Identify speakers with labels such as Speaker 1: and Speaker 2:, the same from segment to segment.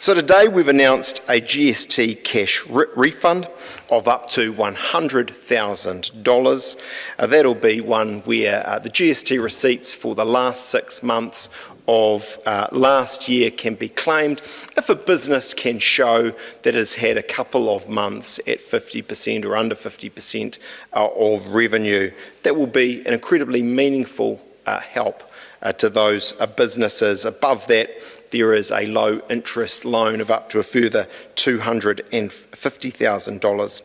Speaker 1: So today we've announced a GST cash refund of up to $100,000. That'll be one where the GST receipts for the last 6 months of last year can be claimed if a business can show that it has had a couple of months at 50% or under 50% of revenue. That will be an incredibly meaningful help to those businesses. Above that, there is a low interest loan of up to a further $250,000.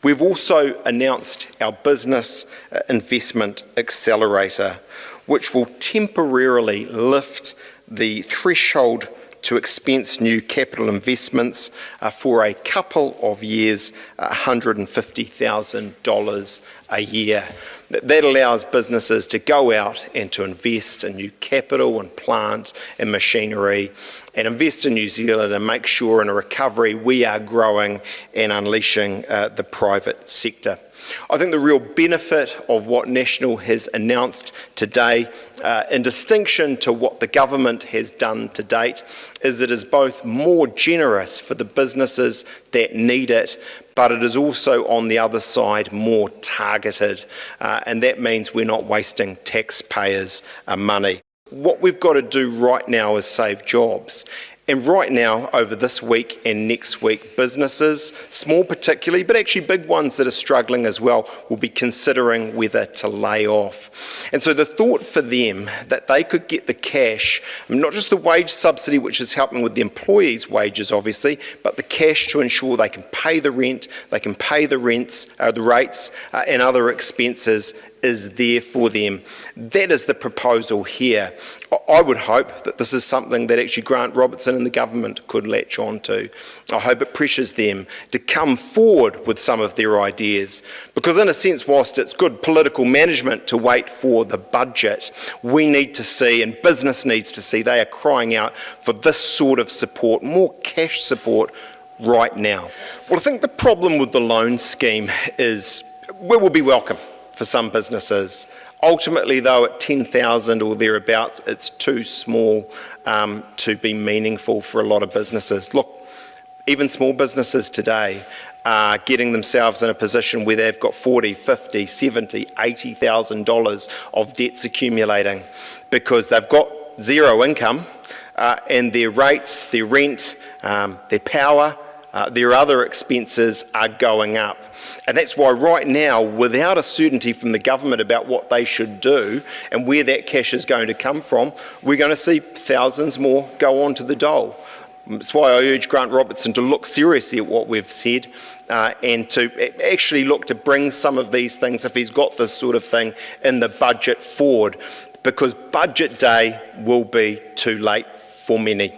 Speaker 1: We've also announced our Business Investment Accelerator, which will temporarily lift the threshold to expense new capital investments for a couple of years, $150,000 a year. That allows businesses to go out and to invest in new capital and plant and machinery and invest in New Zealand and make sure in a recovery we are growing and unleashing the private sector. I think the real benefit of what National has announced today, in distinction to what the government has done to date, is it is both more generous for the businesses that need it, but it is also on the other side more targeted, and that means we're not wasting taxpayers' money. What we've got to do right now is save jobs. And right now, over this week and next week, businesses, small particularly, but actually big ones that are struggling as well, will be considering whether to lay off. And so the thought for them that they could get the cash, not just the wage subsidy, which is helping with the employees' wages, obviously, but the cash to ensure they can pay the rent, they can pay the rates and other expenses, is there for them. That is the proposal here. I would hope that this is something that actually Grant Robertson and the government could latch on to. I hope it pressures them to come forward with some of their ideas, because in a sense, whilst it's good political management to wait for the budget, we need to see, and business needs to see, they are crying out for this sort of support, more cash support right now. Well, I think the problem with the loan scheme is we will be welcome for some businesses. Ultimately, though, at 10,000 or thereabouts, it's too small to be meaningful for a lot of businesses. Look, even small businesses today are getting themselves in a position where they've got $40,000, $50,000, $70,000, $80,000 of debts accumulating because they've got zero income and their rates, their rent, their power, their other expenses are going up. And that's why right now, without a certainty from the government about what they should do and where that cash is going to come from, we're going to see thousands more go onto the dole. That's why I urge Grant Robertson to look seriously at what we've said and to actually look to bring some of these things, if he's got this sort of thing, in the budget forward, because budget day will be too late for many.